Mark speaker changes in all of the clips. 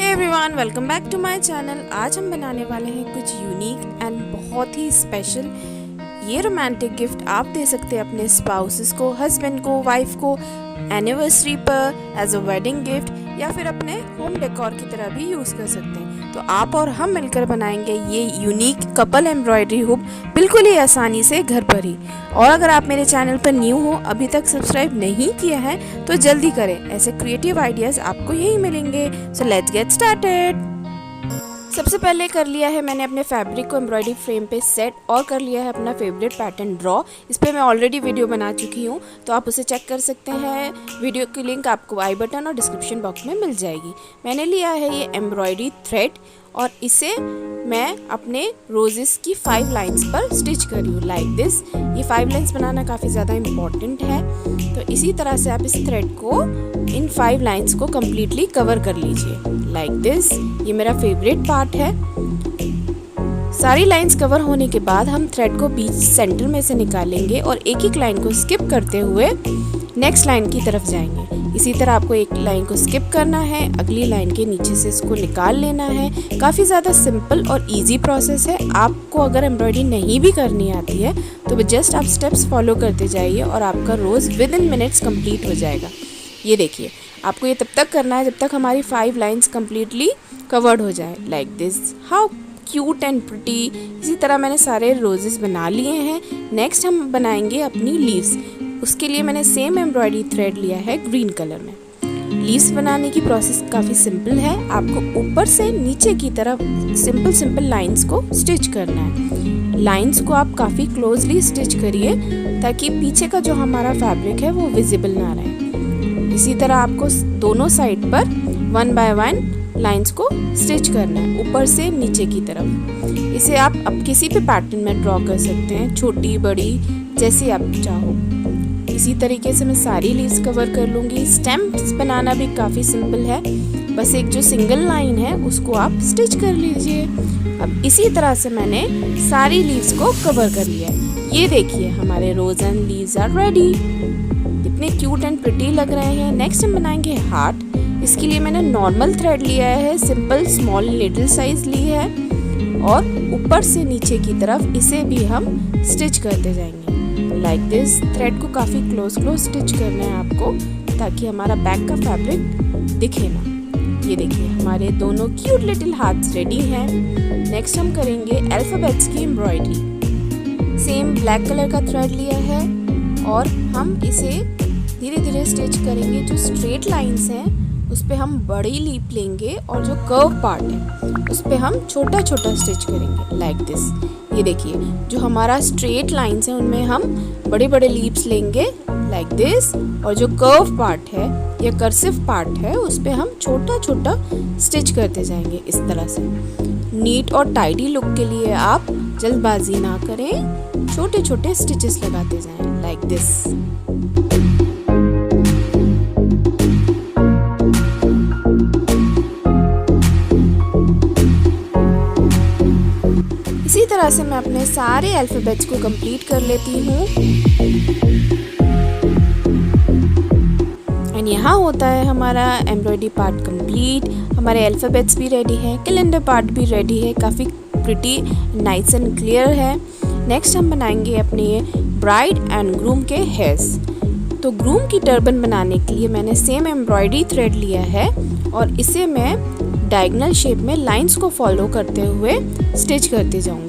Speaker 1: Everyone, welcome back to my channel. आज हम बनाने वाले हैं कुछ यूनिक एंड बहुत ही स्पेशल ये रोमांटिक गिफ्ट आप दे सकते हैं अपने स्पाउसेस को, हस्बैंड को, वाइफ को एनिवर्सरी पर एज अ वेडिंग गिफ्ट या फिर अपने होम डेकोर की तरह भी यूज़ कर सकते हैं। तो आप और हम मिलकर बनाएंगे ये यूनिक कपल एम्ब्रॉयडरी हुक बिल्कुल ही आसानी से घर पर ही। और अगर आप मेरे चैनल पर न्यू हो, अभी तक सब्सक्राइब नहीं किया है तो जल्दी करें, ऐसे क्रिएटिव आइडियाज़ आपको यहीं मिलेंगे। So let's get started. सबसे पहले कर लिया है मैंने अपने फैब्रिक को एम्ब्रॉयडरी फ्रेम पे सेट और कर लिया है अपना फेवरेट पैटर्न ड्रॉ। इस पर मैं ऑलरेडी वीडियो बना चुकी हूँ, तो आप उसे चेक कर सकते हैं। वीडियो की लिंक आपको आई बटन और डिस्क्रिप्शन बॉक्स में मिल जाएगी। मैंने लिया है ये एम्ब्रॉयडरी थ्रेड और इसे मैं अपने रोजेस की 5 लाइंस पर स्टिच कर रही हूँ लाइक दिस। ये 5 लाइंस बनाना काफ़ी ज़्यादा इम्पॉर्टेंट है, तो इसी तरह से आप इस थ्रेड को इन 5 लाइंस को कम्प्लीटली कवर कर लीजिए लाइक दिस। ये मेरा फेवरेट पार्ट है। सारी लाइंस कवर होने के बाद हम थ्रेड को बीच सेंटर में से निकालेंगे और एक एक लाइन को स्किप करते हुए नेक्स्ट लाइन की तरफ जाएंगे। इसी तरह आपको एक लाइन को स्किप करना है, अगली लाइन के नीचे से इसको निकाल लेना है। काफ़ी ज़्यादा सिंपल और इजी प्रोसेस है। आपको अगर एम्ब्रॉयडरी नहीं भी करनी आती है तो जस्ट आप स्टेप्स फॉलो करते जाइए और आपका रोज़ विद इन मिनट्स कंप्लीट हो जाएगा। ये देखिए, आपको ये तब तक करना है जब तक हमारी 5 लाइन्स कम्प्लीटली कवर्ड हो जाए like this. How cute and pretty. इसी तरह मैंने सारे रोजेस बना लिए हैं। नेक्स्ट हम बनाएंगे अपनी लीव्स। उसके लिए मैंने सेम एम्ब्रॉयडरी थ्रेड लिया है ग्रीन कलर में। लीव्स बनाने की प्रोसेस काफ़ी सिंपल है। आपको ऊपर से नीचे की तरफ सिंपल लाइंस को स्टिच करना है। लाइंस को आप काफ़ी क्लोजली स्टिच करिए ताकि पीछे का जो हमारा फैब्रिक है वो विजिबल ना रहे। इसी तरह आपको दोनों साइड पर 1 बाय 1 लाइंस को स्टिच करना है ऊपर से नीचे की तरफ। इसे आप अब किसी भी पैटर्न में ड्रॉ कर सकते हैं, छोटी बड़ी जैसी आप चाहो। इसी तरीके से मैं सारी लीव्स कवर कर लूँगी। स्टेम्स बनाना भी काफ़ी सिंपल है, बस एक जो सिंगल लाइन है उसको आप स्टिच कर लीजिए। अब इसी तरह से मैंने सारी लीव्स को कवर कर लिया है। ये देखिए, हमारे रोज एंड लीव्स आर रेडी। कितने क्यूट एंड प्रिटी लग रहे हैं। नेक्स्ट हम बनाएंगे हार्ट। इसके लिए मैंने नॉर्मल थ्रेड लिया है, सिंपल स्मॉल लिटिल साइज ली है और ऊपर से नीचे की तरफ इसे भी हम स्टिच करते जाएंगे लाइक दिस। थ्रेड को काफ़ी क्लोज स्टिच करना है आपको ताकि हमारा बैक का फैब्रिक दिखे ना। ये देखिए, हमारे दोनों क्यूट लिटिल हार्ट्स रेडी हैं। नेक्स्ट हम करेंगे अल्फ़ाबेट्स की एम्ब्रॉयडरी। सेम ब्लैक कलर का थ्रेड लिया है और हम इसे धीरे धीरे स्टिच करेंगे। जो स्ट्रेट लाइंस हैं उस पे हम बड़ी लीप लेंगे और जो कर्व पार्ट है उस पे हम छोटा स्टिच करेंगे लाइक दिस। ये देखिए, जो हमारा स्ट्रेट लाइंस हैं उनमें हम बड़े बड़े लीप्स लेंगे लाइक दिस और जो कर्व पार्ट है या कर्सिव पार्ट है उस पे हम छोटा स्टिच करते जाएंगे इस तरह से। नीट और टाइडी लुक के लिए आप जल्दबाजी ना करें, छोटे स्टिचेस लगाते जाएं लाइक दिस। इसी तरह से मैं अपने सारे अल्फ़ाबेट्स को कंप्लीट कर लेती हूँ। एंड यहाँ होता है हमारा एम्ब्रॉयडरी पार्ट कंप्लीट। हमारे अल्फ़ाबेट्स भी रेडी हैं, कैलेंडर पार्ट भी रेडी है, काफ़ी प्रिटी, नाइस एंड क्लियर है। नेक्स्ट हम बनाएंगे अपने ब्राइड एंड ग्रूम के हेयर्स। तो ग्रूम की टर्बन बनाने के लिए मैंने सेम एम्ब्रॉयडरी थ्रेड लिया है और इसे मैं डायगोनल शेप में लाइंस को फॉलो करते हुए स्टिच करते जाऊंगी।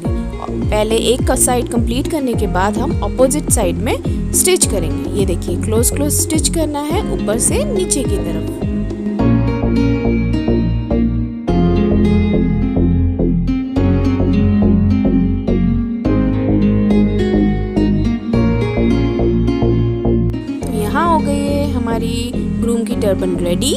Speaker 1: पहले एक का साइड कंप्लीट करने के बाद हम ऑपोजिट साइड में स्टिच करेंगे। ये देखिए, क्लोज स्टिच करना है ऊपर से नीचे की तरफ। तो यहाँ हो गई है हमारी ग्रूम की टर्बन रेडी।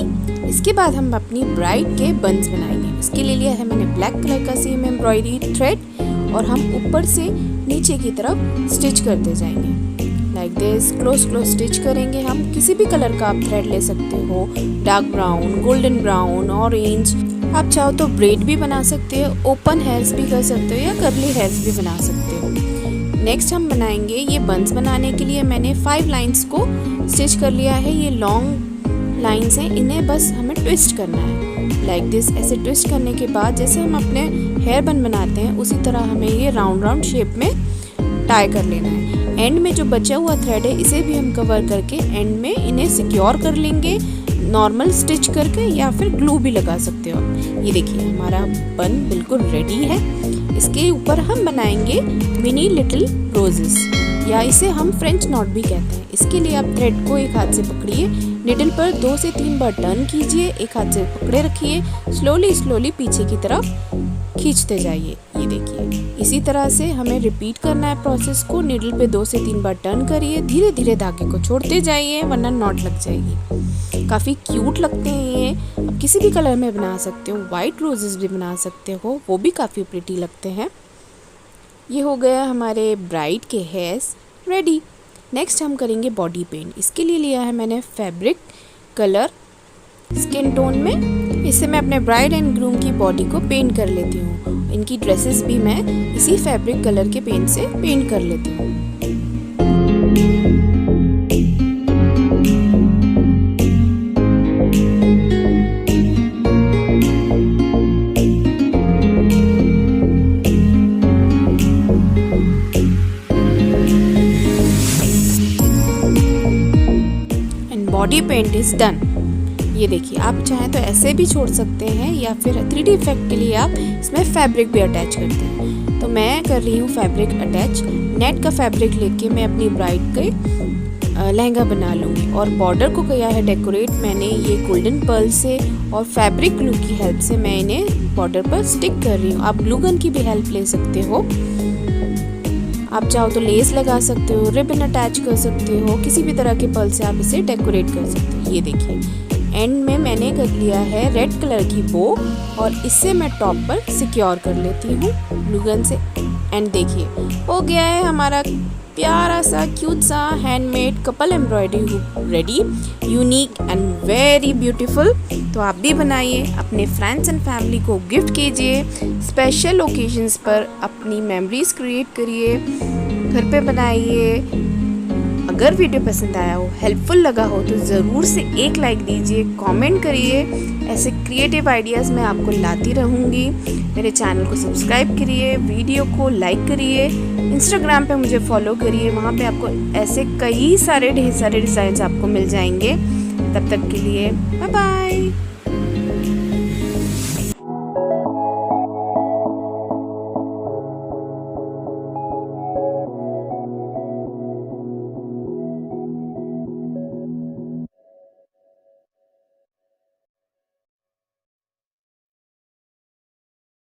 Speaker 1: इसके बाद हम अपनी ब्राइड के बन्स बनाएंगे। इसके लिए लिया है मैंने ब्लैक कलर का सेम एम्ब्रॉयडरी थ्रेड और हम ऊपर से नीचे की तरफ स्टिच करते जाएंगे लाइक दिस। क्लोज स्टिच करेंगे। हम किसी भी कलर का आप थ्रेड ले सकते हो, dark brown, golden brown, orange. आप चाहो तो ब्रेड भी बना सकते हो, ओपन हेयर्स भी कर सकते हो या कर्ली हेयर्स भी बना सकते हो। नेक्स्ट हम बनाएंगे ये बन्स। बनाने के लिए मैंने 5 लाइंस को स्टिच कर लिया है। ये लॉन्ग लाइंस हैं इन्हें बस हमें ट्विस्ट करना है लाइक दिस। ऐसे ट्विस्ट करने के बाद जैसे हम अपने हेयर बन बनाते हैं उसी तरह हमें ये राउंड राउंड शेप में टाई कर लेना है। एंड में जो बचा हुआ थ्रेड है इसे भी हम कवर करके एंड में इन्हें सिक्योर कर लेंगे नॉर्मल स्टिच करके, या फिर ग्लू भी लगा सकते हो। ये देखिए हमारा बन बिल्कुल रेडी है। इसके ऊपर हम बनाएंगे मिनी लिटिल रोजेस, या इसे हम फ्रेंच नॉट भी कहते हैं। इसके लिए आप थ्रेड को एक हाथ से पकड़िए, निडल पर 2 से 3 बार टर्न कीजिए, एक हाथ से पकड़े रखिए, स्लोली पीछे की तरफ खींचते जाइए। ये देखिए इसी तरह से हमें रिपीट करना है प्रोसेस को। निडल पे 2 से 3 बार टर्न करिए, धीरे धीरे धागे को छोड़ते जाइए वरना नॉट लग जाएगी। काफ़ी क्यूट लगते हैं ये। आप किसी भी कलर में बना सकते हो, वाइट रोजेस भी बना सकते हो, वो भी काफ़ी प्रिटी लगते हैं। ये हो गया हमारे ब्राइड के हेयर्स रेडी। नेक्स्ट हम करेंगे बॉडी पेंट। इसके लिए लिया है मैंने फैब्रिक कलर स्किन टोन में। इससे मैं अपने ब्राइड एंड ग्रूम की बॉडी को पेंट कर लेती हूँ। इनकी ड्रेसेस भी मैं इसी फैब्रिक कलर के पेंट से पेंट कर लेती हूँ। Body paint is done. ये देखिए आप चाहें तो ऐसे भी छोड़ सकते हैं या फिर 3D इफेक्ट के लिए आप इसमें फैब्रिक भी अटैच करते हैं। तो मैं कर रही हूँ फैब्रिक अटैच। नेट का फैब्रिक लेके मैं अपनी ब्राइड के लहंगा बना लूँगी और बॉर्डर को किया है डेकोरेट मैंने ये गोल्डन पर्ल से और फैब्रिक ग्लू की हेल्प से मैं इन्हें बॉर्डर पर स्टिक कर रही हूँ। आप ग्लू गन की भी हेल्प ले सकते हो। आप चाहो तो लेस लगा सकते हो, रिबन अटैच कर सकते हो, किसी भी तरह के पर्ल से आप इसे डेकोरेट कर सकते हो। ये देखिए एंड में मैंने कर लिया है रेड कलर की बो और इससे मैं टॉप पर सिक्योर कर लेती हूँ ग्लू गन से। एंड देखिए हो गया है हमारा प्यारा सा क्यूट सा handmade couple embroidery hook ready, unique and very beautiful. तो आप भी बनाइए, अपने फ्रेंड्स एंड फैमिली को गिफ्ट कीजिए, स्पेशल ओकेजन्स पर अपनी मेमोरीज क्रिएट करिए, घर पे बनाइए। अगर वीडियो पसंद आया हो, हेल्पफुल लगा हो तो ज़रूर से एक लाइक दीजिए, कमेंट करिए। ऐसे क्रिएटिव आइडियाज़ मैं आपको लाती रहूँगी। मेरे चैनल को सब्सक्राइब करिए, वीडियो को लाइक करिए, इंस्टाग्राम पे मुझे फॉलो करिए, वहाँ पे आपको ऐसे कई सारे ढेर सारे डिज़ाइंस आपको मिल जाएंगे। तब तक के लिए बाय बाय।